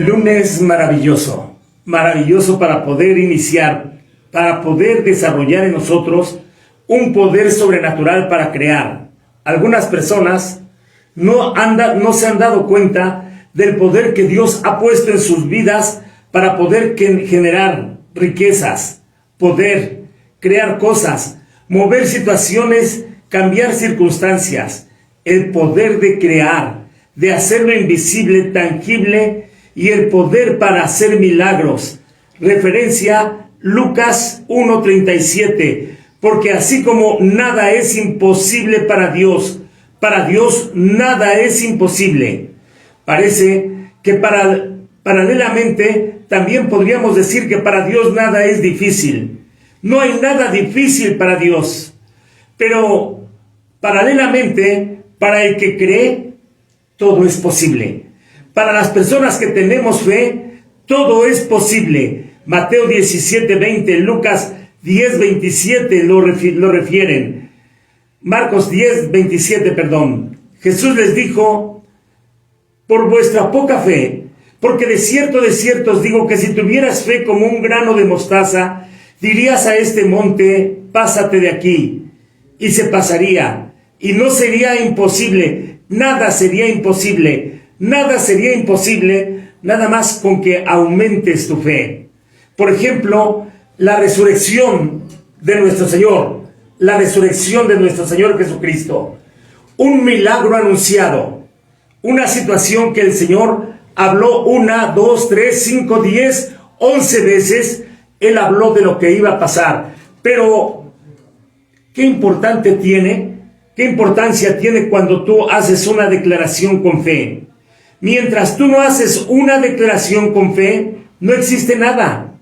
Lunes maravilloso, maravilloso para poder iniciar, para poder desarrollar en nosotros un poder sobrenatural para crear. Algunas personas no se han dado cuenta del poder que Dios ha puesto en sus vidas para poder generar riquezas, poder crear cosas, mover situaciones, cambiar circunstancias, el poder de crear, de hacerlo invisible, tangible, y el poder para hacer milagros. Referencia Lucas 1:37, porque así como nada es imposible para Dios nada es imposible. Parece que paralelamente también podríamos decir que para Dios nada es difícil. No hay nada difícil para Dios, pero paralelamente para el que cree, todo es posible. Para las personas que tenemos fe, todo es posible. Mateo 17:20, Lucas 10:27 lo refieren. Marcos 10:27, perdón. Jesús les dijo: por vuestra poca fe, porque de cierto os digo que si tuvieras fe como un grano de mostaza, dirías a este monte: pásate de aquí, y se pasaría, y no sería imposible, nada sería imposible. Nada sería imposible, nada más con que aumentes tu fe. Por ejemplo, la resurrección de nuestro Señor, la resurrección de nuestro Señor Jesucristo. Un milagro anunciado, una situación que el Señor habló 1, 2, 3, 5, 10, 11 veces. Él habló de lo que iba a pasar. Pero, ¿qué importancia tiene cuando tú haces una declaración con fe? Mientras tú no haces una declaración con fe, no existe nada.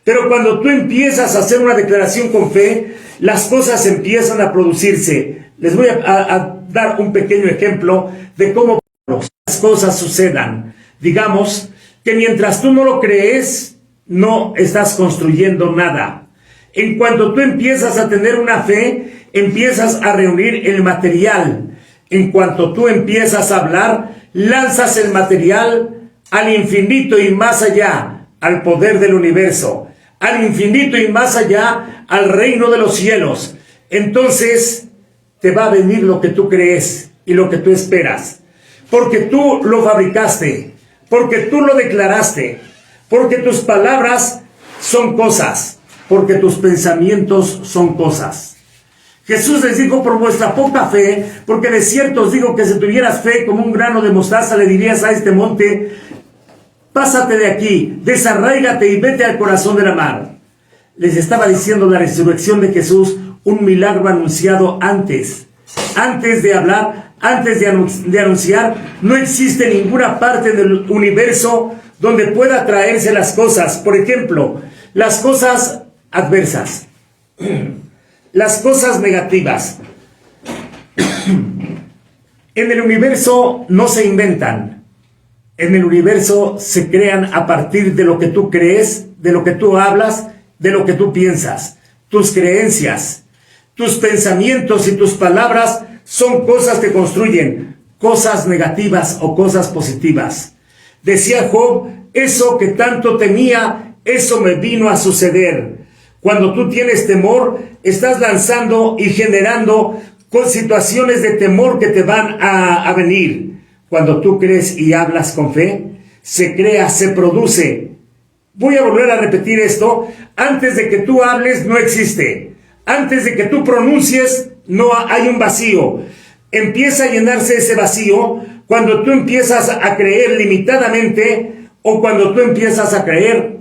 Pero cuando tú empiezas a hacer una declaración con fe, las cosas empiezan a producirse. Les voy a dar un pequeño ejemplo de cómo las cosas sucedan. Digamos que mientras tú no lo crees, no estás construyendo nada. En cuanto tú empiezas a tener una fe, empiezas a reunir el material. En cuanto tú empiezas a hablar, lanzas el material al infinito y más allá, al poder del universo, al infinito y más allá, al reino de los cielos. Entonces te va a venir lo que tú crees y lo que tú esperas, porque tú lo fabricaste, porque tú lo declaraste, porque tus palabras son cosas, porque tus pensamientos son cosas. Jesús les dijo: por vuestra poca fe, porque de cierto os digo que si tuvieras fe como un grano de mostaza, le dirías a este monte: pásate de aquí, desarráigate y vete al corazón de la mar. Les estaba diciendo la resurrección de Jesús, un milagro anunciado antes de hablar, antes de anunciar. No existe ninguna parte del universo donde pueda traerse las cosas. Por ejemplo, las cosas adversas, las cosas negativas. En el universo no se inventan. En el universo se crean a partir de lo que tú crees, de lo que tú hablas, de lo que tú piensas. Tus creencias, tus pensamientos y tus palabras son cosas que construyen, cosas negativas o cosas positivas. Decía Job: eso que tanto temía, eso me vino a suceder. Cuando tú tienes temor, estás lanzando y generando con situaciones de temor que te van a venir. Cuando tú crees y hablas con fe, se crea, se produce. Voy a volver a repetir esto. Antes de que tú hables, no existe. Antes de que tú pronuncies, no hay un vacío. Empieza a llenarse ese vacío cuando tú empiezas a creer limitadamente o cuando tú empiezas a creer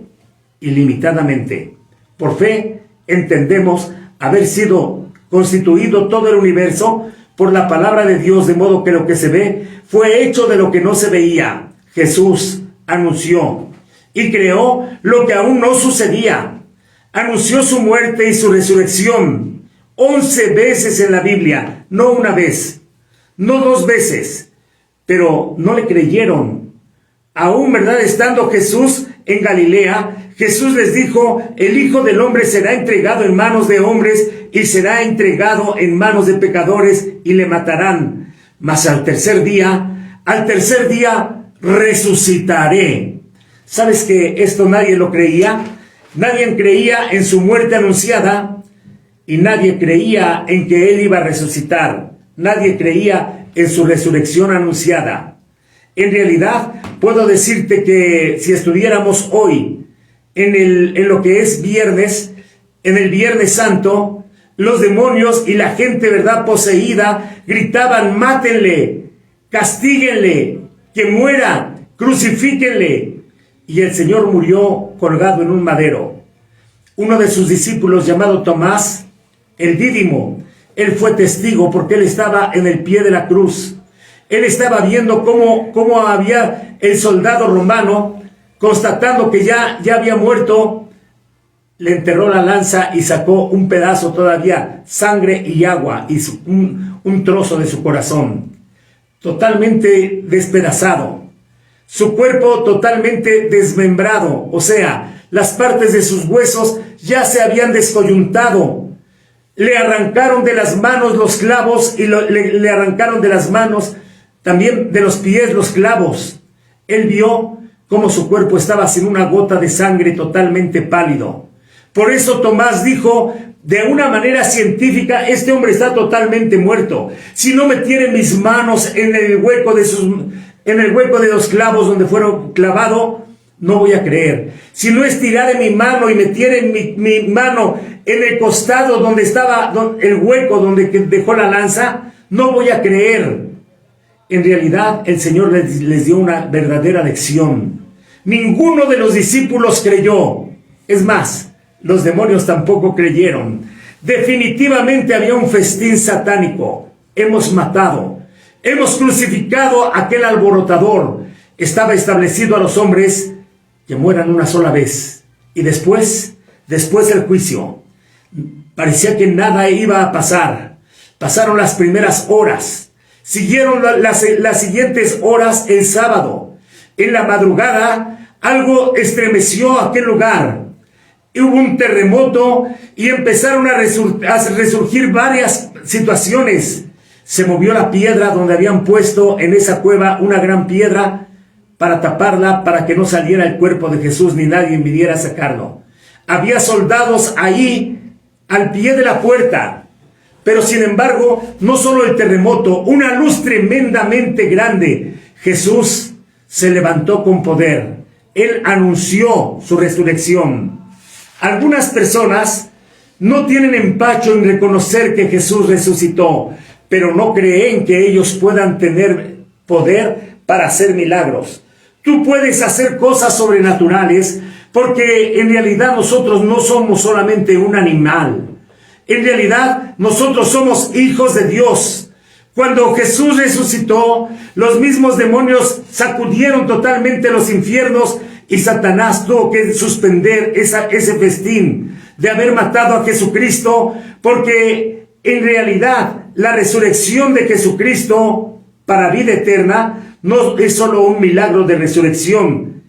ilimitadamente. Por fe entendemos haber sido constituido todo el universo por la palabra de Dios, de modo que lo que se ve fue hecho de lo que no se veía. Jesús anunció y creó lo que aún no sucedía. Anunció su muerte y su resurrección 11 veces en la Biblia, no una vez, no 2 veces, pero no le creyeron. Aún, ¿verdad? Estando Jesús en Galilea, Jesús les dijo: el Hijo del Hombre será entregado en manos de hombres y será entregado en manos de pecadores y le matarán. Mas al tercer día resucitaré. ¿Sabes que esto nadie lo creía? Nadie creía en su muerte anunciada y nadie creía en que Él iba a resucitar. Nadie creía en su resurrección anunciada. En realidad, puedo decirte que si estuviéramos hoy en lo que es viernes, en el Viernes Santo, los demonios y la gente, ¿verdad?, poseída, gritaban: mátenle, castíguenle, que muera, crucifíquenle. Y el Señor murió colgado en un madero. Uno de sus discípulos, llamado Tomás, el Dídimo, él fue testigo porque él estaba en el pie de la cruz. Él estaba viendo cómo había el soldado romano, constatando que ya había muerto, le enterró la lanza y sacó un pedazo todavía, sangre y agua, y un trozo de su corazón, totalmente despedazado. Su cuerpo totalmente desmembrado, o sea, las partes de sus huesos ya se habían descoyuntado. Le arrancaron de las manos los clavos y le arrancaron de las manos, también de los pies, los clavos. Él vio cómo su cuerpo estaba sin una gota de sangre, totalmente pálido. Por eso Tomás dijo de una manera científica: este hombre está totalmente muerto. Si no metiere mis manos en el hueco de los clavos donde fueron clavados, no voy a creer. Si no estirare mi mano y metiere mi mano en el costado donde estaba el hueco donde dejó la lanza, no voy a creer. En realidad, el Señor les dio una verdadera lección. Ninguno de los discípulos creyó. Es más, los demonios tampoco creyeron. Definitivamente había un festín satánico. Hemos matado, hemos crucificado a aquel alborotador. Estaba establecido a los hombres que mueran una sola vez. Y después el juicio. Parecía que nada iba a pasar. Pasaron las primeras horas. Siguieron las siguientes horas el sábado. En la madrugada, algo estremeció aquel lugar. Hubo un terremoto y empezaron a resurgir varias situaciones. Se movió la piedra donde habían puesto en esa cueva una gran piedra para taparla, para que no saliera el cuerpo de Jesús ni nadie viniera a sacarlo. Había soldados ahí al pie de la puerta. Pero sin embargo, no solo el terremoto, una luz tremendamente grande. Jesús se levantó con poder. Él anunció su resurrección. Algunas personas no tienen empacho en reconocer que Jesús resucitó, pero no creen que ellos puedan tener poder para hacer milagros. Tú puedes hacer cosas sobrenaturales porque en realidad nosotros no somos solamente un animal. En realidad, nosotros somos hijos de Dios. Cuando Jesús resucitó, los mismos demonios sacudieron totalmente los infiernos y Satanás tuvo que suspender ese festín de haber matado a Jesucristo, porque en realidad la resurrección de Jesucristo para vida eterna no es solo un milagro de resurrección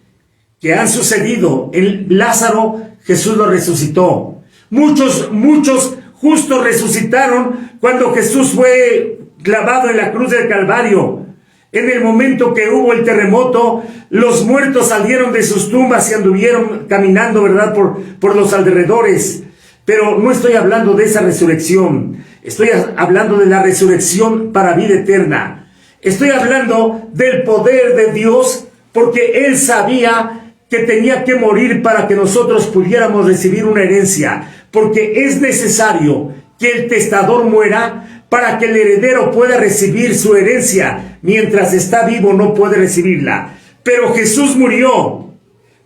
que han sucedido. En Lázaro, Jesús lo resucitó. Muchos justos resucitaron cuando Jesús fue clavado en la cruz del Calvario. En el momento que hubo el terremoto, los muertos salieron de sus tumbas y anduvieron caminando, ¿verdad?, por los alrededores. Pero no estoy hablando de esa resurrección. Estoy hablando de la resurrección para vida eterna. Estoy hablando del poder de Dios, porque Él sabía que tenía que morir para que nosotros pudiéramos recibir una herencia. Porque es necesario que el testador muera para que el heredero pueda recibir su herencia. Mientras está vivo no puede recibirla. Pero Jesús murió.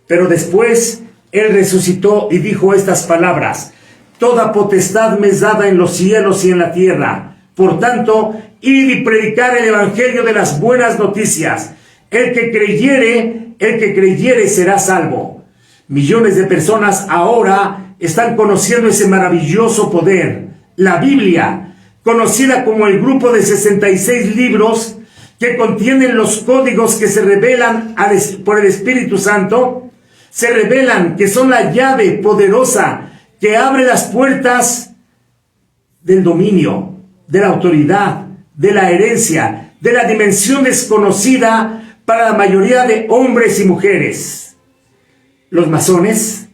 Pero después Él resucitó y dijo estas palabras: toda potestad me es dada en los cielos y en la tierra. Por tanto, id y predicar el evangelio de las buenas noticias. El que creyere será salvo. Millones de personas ahora están conociendo ese maravilloso poder. La Biblia, conocida como el grupo de 66 libros que contienen los códigos que se revelan por el Espíritu Santo, se revelan que son la llave poderosa que abre las puertas del dominio, de la autoridad, de la herencia, de la dimensión desconocida para la mayoría de hombres y mujeres. Los masones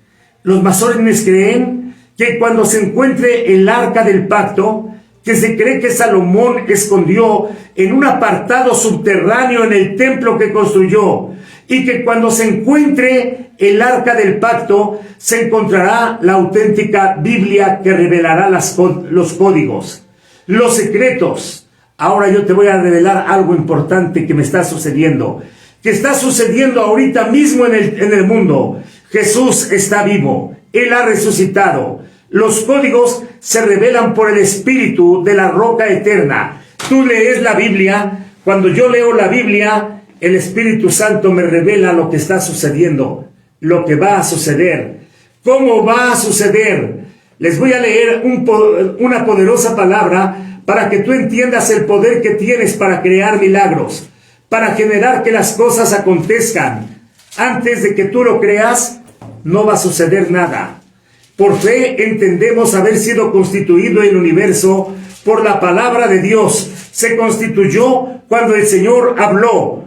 creen que cuando se encuentre el arca del pacto, que se cree que Salomón escondió en un apartado subterráneo en el templo que construyó, y que cuando se encuentre el arca del pacto, se encontrará la auténtica Biblia que revelará los códigos, los secretos. Ahora yo te voy a revelar algo importante que me está sucediendo, que está sucediendo ahorita mismo en el mundo. Jesús está vivo, Él ha resucitado. Los códigos se revelan por el Espíritu de la roca eterna. Tú lees la Biblia. Cuando yo leo la Biblia, el Espíritu Santo me revela lo que está sucediendo, lo que va a suceder, cómo va a suceder. Les voy a leer una poderosa palabra para que tú entiendas el poder que tienes para crear milagros, para generar que las cosas acontezcan. Antes de que tú lo creas, no va a suceder nada. Por fe entendemos haber sido constituido el universo por la palabra de Dios. Se constituyó cuando el Señor habló.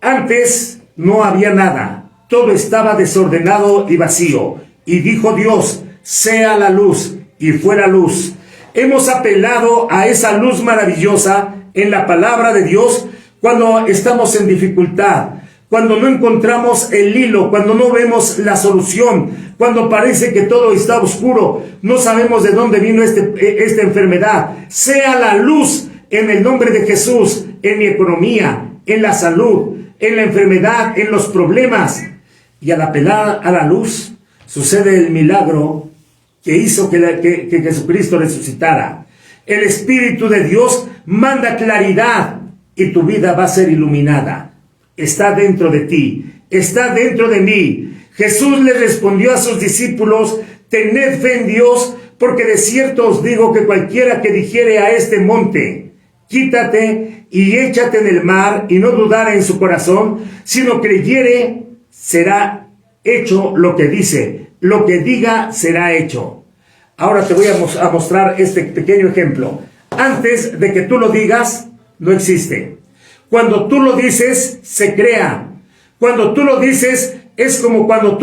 Antes no había nada. Todo estaba desordenado y vacío. Y dijo Dios, sea la luz, y fue la luz. Hemos apelado a esa luz maravillosa en la palabra de Dios cuando estamos en dificultad, cuando no encontramos el hilo, cuando no vemos la solución, cuando parece que todo está oscuro, no sabemos de dónde vino esta enfermedad. Sea la luz en el nombre de Jesús, en mi economía, en la salud, en la enfermedad, en los problemas. Y al apelar a la luz, sucede el milagro que hizo que Jesucristo resucitara. El Espíritu de Dios manda claridad y tu vida va a ser iluminada. Está dentro de ti, está dentro de mí. Jesús le respondió a sus discípulos, tened fe en Dios, porque de cierto os digo que cualquiera que dijere a este monte, quítate y échate en el mar, y no dudara en su corazón, sino creyere, será hecho lo que dice, lo que diga será hecho. Ahora te voy a mostrar este pequeño ejemplo. Antes de que tú lo digas, no existe. Cuando tú lo dices, se crea. Cuando tú lo dices, es como cuando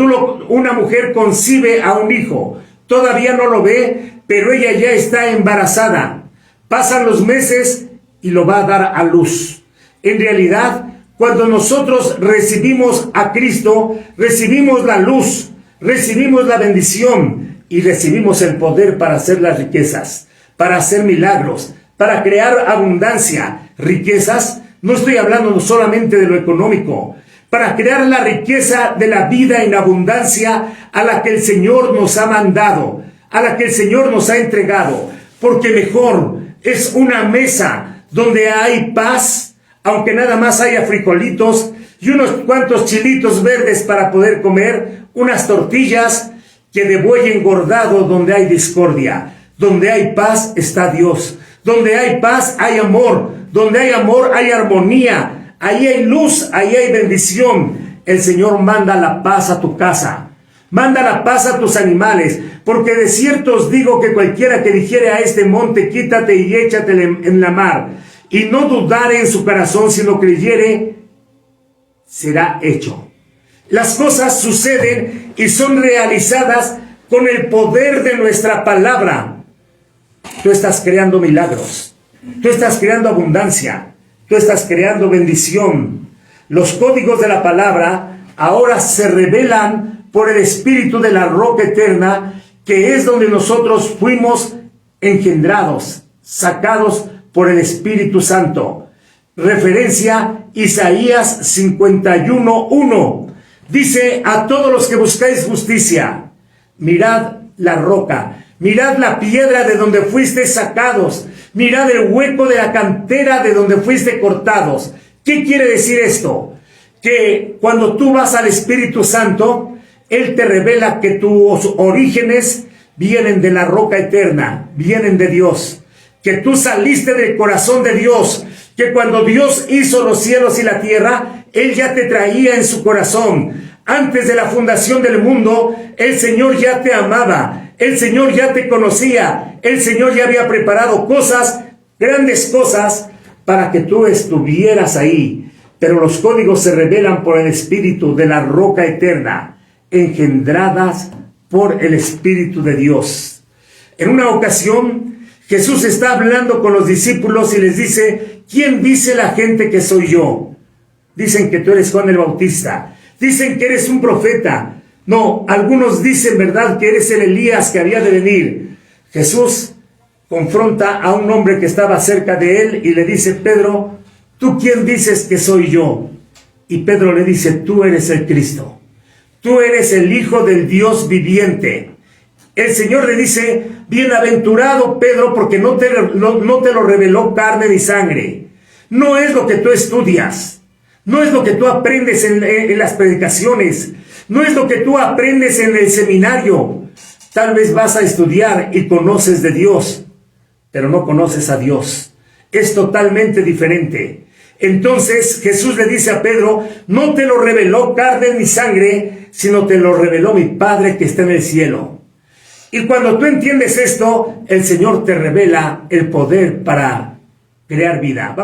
una mujer concibe a un hijo. Todavía no lo ve, pero ella ya está embarazada. Pasan los meses y lo va a dar a luz. En realidad, cuando nosotros recibimos a Cristo, recibimos la luz, recibimos la bendición y recibimos el poder para hacer las riquezas, para hacer milagros, para crear abundancia. Riquezas, no estoy hablando solamente de lo económico, para crear la riqueza de la vida en abundancia a la que el Señor nos ha mandado, a la que el Señor nos ha entregado, porque mejor es una mesa donde hay paz, aunque nada más haya frijolitos y unos cuantos chilitos verdes para poder comer, unas tortillas, que de buey engordado donde hay discordia. Donde hay paz está Dios. Donde hay paz hay amor. Donde hay amor hay armonía. Ahí hay luz, ahí hay bendición. El Señor manda la paz a tu casa. Manda la paz a tus animales. Porque de cierto os digo que cualquiera que dijere a este monte, quítate y échate en la mar, y no dudare en su corazón, sino creyere, será hecho. Las cosas suceden y son realizadas con el poder de nuestra palabra. Tú estás creando milagros. Tú estás creando abundancia. Tú estás creando bendición. Los códigos de la palabra ahora se revelan por el Espíritu de la roca eterna, que es donde nosotros fuimos engendrados, sacados por el Espíritu Santo. Referencia Isaías 51:1. Dice, a todos los que buscáis justicia, mirad la roca, mirad la piedra de donde fuiste sacados, mirad el hueco de la cantera de donde fuiste cortados. ¿Qué quiere decir esto? Que cuando tú vas al Espíritu Santo, Él te revela que tus orígenes vienen de la roca eterna, vienen de Dios, que tú saliste del corazón de Dios, que cuando Dios hizo los cielos y la tierra, Él ya te traía en su corazón. Antes de la fundación del mundo, el Señor ya te amaba, el Señor ya te conocía, el Señor ya había preparado cosas, grandes cosas, para que tú estuvieras ahí. Pero los códigos se revelan por el Espíritu de la roca eterna. engendradas por el Espíritu de Dios. En una ocasión, Jesús está hablando con los discípulos y les dice: ¿quién dice la gente que soy yo? Dicen que tú eres Juan el Bautista. Dicen que eres un profeta. No, algunos dicen, ¿verdad?, que eres el Elías que había de venir. Jesús confronta a un hombre que estaba cerca de él y le dice: Pedro, ¿tú quién dices que soy yo? Y Pedro le dice: tú eres el Cristo. Tú eres el Hijo del Dios viviente. El Señor le dice: bienaventurado Pedro, porque no te lo reveló carne ni sangre. No es lo que tú estudias. No es lo que tú aprendes en las predicaciones. No es lo que tú aprendes en el seminario. Tal vez vas a estudiar y conoces de Dios, pero no conoces a Dios. Es totalmente diferente. Entonces Jesús le dice a Pedro: no te lo reveló carne ni sangre, sino te lo reveló mi Padre que está en el cielo. Y cuando tú entiendes esto, el Señor te revela el poder para crear vida.